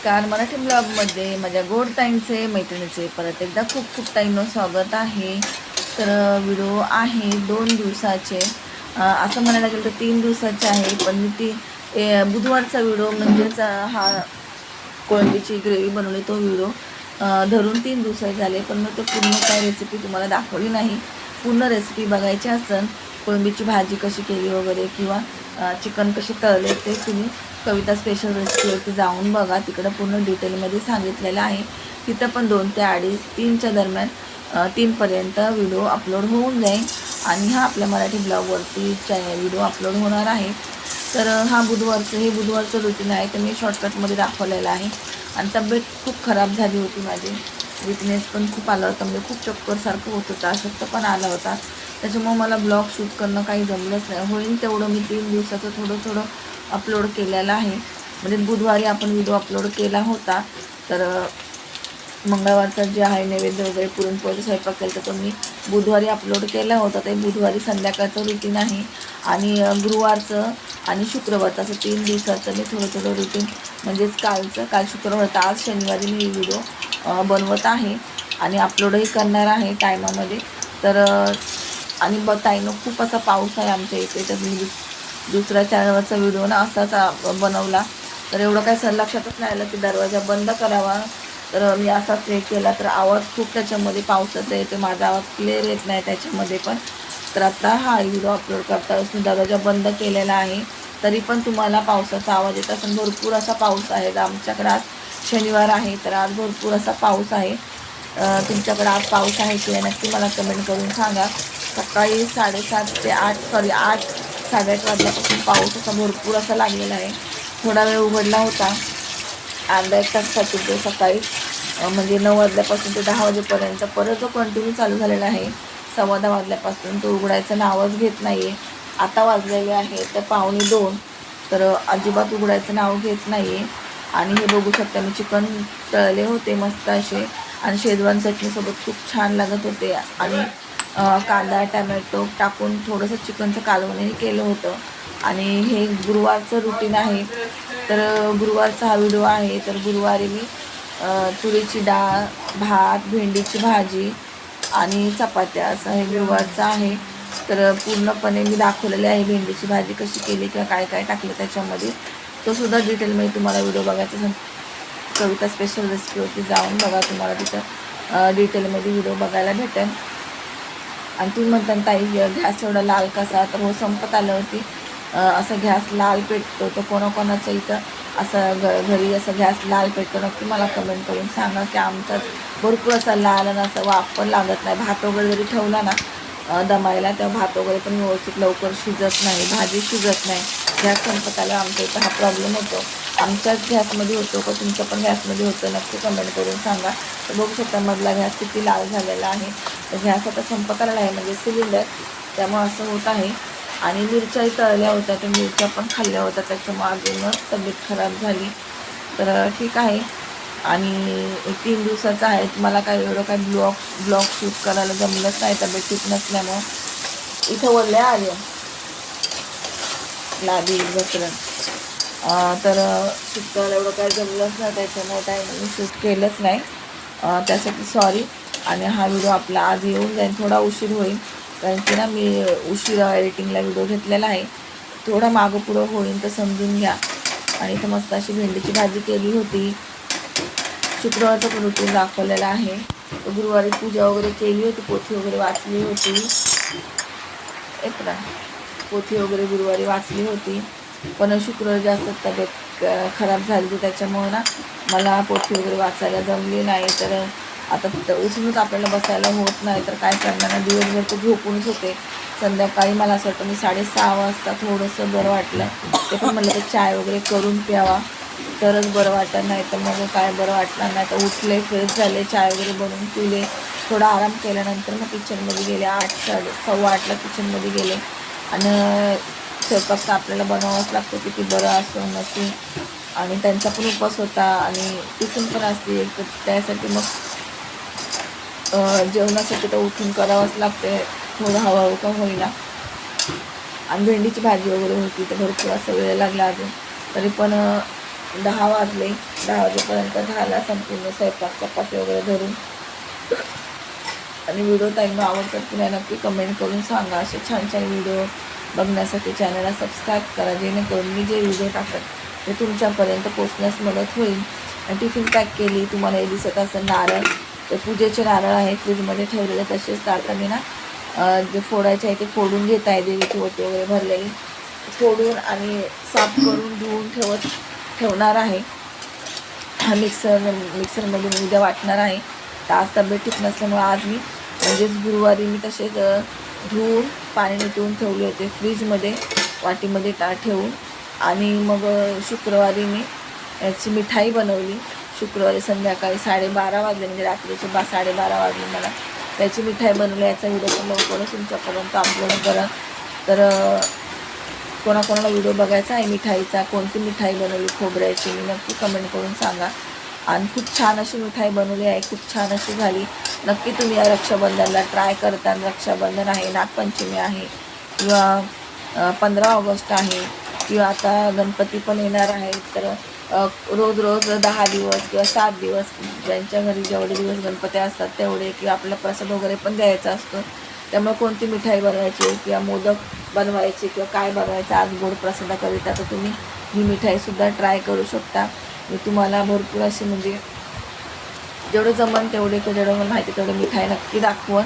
नमस्कार. मराठी ब्लॉगमध्ये माझ्या गोड ताईंचे मैत्रिणीचे परत एकदा खूप खूप ताईंनो स्वागत आहे. तर व्हिडिओ आहे 2 दिवसाचे, असं म्हणायला गेलं तर 3 दिवसाचे आहे, पण मी ती बुधवारचा व्हिडिओ म्हणजेच हा कोळंबीची ग्रेव्ही बनवली तो व्हिडिओ धरून 3 दिवस झाले, पण मग तो पूर्ण काय रेसिपी तुम्हाला दाखवली नाही. पूर्ण रेसिपी बघायची असेल, कोळंबीची भाजी कशी केली वगैरे किंवा चिकन कसे तळले ते तुम्ही कविता स्पेशल रेसिपीवरती जाऊन बघा. तिकडं पूर्ण डिटेलमध्ये सांगितलेलं आहे. तिथं पण 2 ते 2:30 3च्या दरम्यान 3पर्यंत व्हिडिओ अपलोड होऊन जाईल आणि हा आपल्या मराठी ब्लॉगवरती व्हिडिओ अपलोड होणार आहे. तर हा बुधवारचं रुटीन आहे, तर मी शॉर्टकटमध्ये दाखवलेलं आहे. आणि तब्येत खूप खराब झाली होती माझी, विकनेस पण खूप आला होता, म्हणजे खूप चक्करसारखं होत होतं, अशक्तपणा आला होता. त्याच्यामुळे मला ब्लॉग शूट करणं काही जमलंच नाही. होईल तेवढं मी 3 दिवसाचं थोडं अपलोड केलेलं आहे. म्हणजे बुधवारी आपण व्हिडिओ अपलोड केला होता, तर मंगळवारचा जे आहे नैवेद्य वगैरे पुरणपोळीचा स्वयंपाक केला तर तो मी बुधवारी अपलोड केला होता. ते बुधवारी संध्याकाळचं रुटीन आहे. आणि गुरुवारचं आणि शुक्रवारचं असं 3 दिवसाचं मी थोडं रुटीन, म्हणजेच काल शुक्रवार होता, आज शनिवारी मी व्हिडिओ बनवत आहे आणि अपलोडही करणार आहे टायमामध्ये. तर आणि ताईनं खूप असा पाऊस आहे आमच्या इथे, तर मी दुसऱ्या चॅनलवरचा व्हिडिओ ना असाच बनवला, तर एवढं काय सर लक्षातच नाही आलं की दरवाजा बंद करावा. तर मी असाच हे केला, तर आवाज खूप त्याच्यामध्ये पावसाचा येतो, माझा आवाज क्लिअर येत नाही त्याच्यामध्ये पण. तर आता हा व्हिडिओ अपलोड करता वेळेस मी दरवाजा बंद केलेला आहे, तरी पण तुम्हाला पावसाचा आवाज येत असेल. भरपूर असा पाऊस आहे आमच्याकडे. आज शनिवार आहे, तर आज भरपूर असा पाऊस आहे. तुमच्याकडे आज पाऊस आहे की नक्की मला कमेंट करून सांगा. सकाळी 7:30 ते 8 8:30 वाजल्यापासून पाऊस असा भरपूर असा लागलेला आहे. थोडा वेळ उघडला होता, अर्धा एक तासासाठी तो सकाळी, म्हणजे 9 वाजल्यापासून ते 10 वाजेपर्यंत. परत जो कंटिन्यू चालू झालेला आहे 10:15 वाजल्यापासून, तो उघडायचा नावच घेत नाही आहे. आता वाजलेले आहे तर 1:45, तर अजिबात उघडायचं नाव घेत नाही आहे. आणि हे बघू शकता, मी चिकन तळले होते मस्त असे, आणि शेजवान चटणीसोबत खूप छान लागत होते. आणि कांदा टॅमॅटो टाकून थोडंसं चिकनचं कालवणही केलं होतं. आणि हे गुरुवारचं रुटीन आहे, तर गुरुवारचा हा व्हिडिओ आहे. तर गुरुवारी मी तुरीची डाळ, भात, भेंडीची भाजी आणि चपात्या असं हे गुरुवारचं आहे. तर पूर्णपणे मी दाखवलेले आहे भेंडीची भाजी कशी केली किंवा काय काय टाकलं त्याच्यामध्ये, तो सुद्धा डिटेलमध्ये तुम्हाला व्हिडिओ बघायचा असेल कविता स्पेशल रेसिपीवरती जाऊन बघा, तुम्हाला तिथं डिटेलमध्ये व्हिडिओ बघायला भेटेल. आणि तुम्ही म्हणता ताई गॅस एवढा लाल कसा, तर हो संपत आलं होती. असं गॅस लाल पेटतो, तर कोणाकोणाचं इथं असं घरी असं गॅस लाल पेटतो नक्की मला कमेंट करून सांगा. की आमचाच भरपूर असा लाल आणि असं वाफ पण लागत नाही. भात वगैरे जरी ठेवला ना दमायला, तेव्हा भात वगैरे पण व्यवस्थित लवकर शिजत नाही, भाजी शिजत नाही. गॅस संपत आला आमच्या इथं हा प्रॉब्लेम होतो. आमच्याच गॅसमध्ये होतो का तुमच्या पण गॅसमध्ये होतं, नक्की कमेंट करून सांगा. तर बघू शकता मधला गॅस किती लाल झालेला आहे. तर गॅस आता संपत आलेला आहे, म्हणजे सिलेंडर, त्यामुळे असं होत आहे. आणि मिरच्याही तळल्या होत्या, तर मिरच्या पण खाल्ल्या होत्या, त्याच्यामुळे अजूनच तब्येत खराब झाली. तर ठीक आहे. आणि 3 दिवसाचा आहे, मला काय एवढं काय ब्लॉग शूट करायला जमलंच नाही तब्येत ठीक नसल्यामुळं. इथं वरले आले लादी घसरण, तर शूट करायला एवढं काय जमलंच नाही, त्याच्यामुळे काय मी शूट केलंच नाही. त्यासाठी सॉरी. आणि हा व्हिडिओ आपला आज येऊन जाईल, थोडा उशीर होईल, कारण की ना मी उशिरा एडिटिंगला व्हिडिओ घेतलेला आहे. थोडा मागं पुढं होईल तर समजून घ्या. आणि इथं मस्त अशी भेंडीची भाजी केली होती. शुक्रवारचं पण रुटीन दाखवलेलं आहे. तर गुरुवारी पूजा वगैरे केली होती, पोथी वगैरे वाचली होती. पोथी वगैरे गुरुवारी वाचली होती, पण शुक्रवारी जास्त तब्येत खराब झाली होती, त्याच्यामुळं ना मला पोथी वगैरे वाचायला जमली नाही. तर आता उठूनच आपल्याला बसायला होत नाही, तर काय करणार ना, दिवसभर तर झोपूनच होते. संध्याकाळी मला असं वाटतं मी 6:30 वाजता थोडंसं बरं वाटलं, ते पण म्हणलं तर चाय वगैरे करून प्यावा तरच बरं वाटत, नाही तर मग काय बरं वाटणार नाही. तर उठले, फ्रेश झाले, चाय वगैरे बनवून पिले, थोडा आराम केल्यानंतर मग किचनमध्ये गेले. 8:15ला किचनमध्ये गेले. आणि स्वयंपाक तर आपल्याला बनवावाच लागतो, किती बरं असो नसो. आणि त्यांचा पण उपवास होता आणि टिफिन पण असते एक, तर त्यासाठी मग जेवणासाठी तर उठून करावंच लागते, थोडं हळूहळू का होईना. आणि भेंडीची भाजी वगैरे होती, तर भरपूर असा वेळ लागला अजून, तरी पण 10 वाजले. 10 वाजेपर्यंत झाला संपूर्ण स्वयंपाक, चपाती वगैरे धरून. आणि व्हिडिओ ताईंना आवडतात की नाही नक्की कमेंट करून सांगा. असे छान छान व्हिडिओ बघण्यासाठी चॅनलला सबस्क्राईब करा, जेणेकरून मी जे व्हिडिओ टाकतात ते तुमच्यापर्यंत पोचण्यास मदत होईल. आणि टिफिन पॅक केली. तुम्हाला हे दिसत असेल नारळ, ते पूजेचे नारळ आहे, फ्रीजमध्ये ठेवलेले. तसेच आता मी ना जे फोडायचे आहे ते फोडून घेत आहे. देवीची ओटी वगैरे भरलेली फोडून आणि साफ करून धुवून ठेवणार आहे. मिक्सरमध्ये उद्या वाटणार आहे. तर आज तब्येत ठीक नसल्यामुळे आज मी म्हणजेच गुरुवारी मी तसेच धुवून पाणी नितळून ठेवले होते फ्रीजमध्ये वाटीमध्ये ठेवून. आणि मग शुक्रवारी मी याची मिठाई बनवली. शुक्रवारी संध्याकाळी 12:30 वाजले, म्हणजे रात्रीचे 12:30 वाजले मला. त्याची मिठाई बनवली. याचा व्हिडिओ पण लवकरच तुमच्यापर्यंत अपलोड करा. तर कोणाकोणाला व्हिडिओ बघायचा आहे मिठाईचा, कोणती मिठाई बनवली खोबऱ्याची, मी नक्की कमेंट करून सांगा. आणि खूप छान अशी मिठाई बनवली आहे, खूप छान अशी झाली. नक्की तुम्ही या रक्षाबंधनला ट्राय करता. रक्षाबंधन आहे, नागपंचमी आहे, किंवा 15 ऑगस्ट आहे, किंवा आता गणपती पण येणार आहे. तर रोज 10 दिवस किंवा 7 दिवस ज्यांच्या घरी जेवढे दिवस गणपती असतात तेवढे, किंवा आपला प्रसाद वगैरे पण द्यायचा असतो. त्यामुळे कोणती मिठाई बनवायची किंवा मोदक बनवायचे किंवा काय बनवायचं आज गोड प्रसादाकरिता, तर तुम्ही ही मिठाईसुद्धा ट्राय करू शकता. मी तुम्हाला भरपूर अशी म्हणजे जेवढं जमन तेवढे, जेवढं मला माहिती तेवढं मिठाई नक्की दाखवून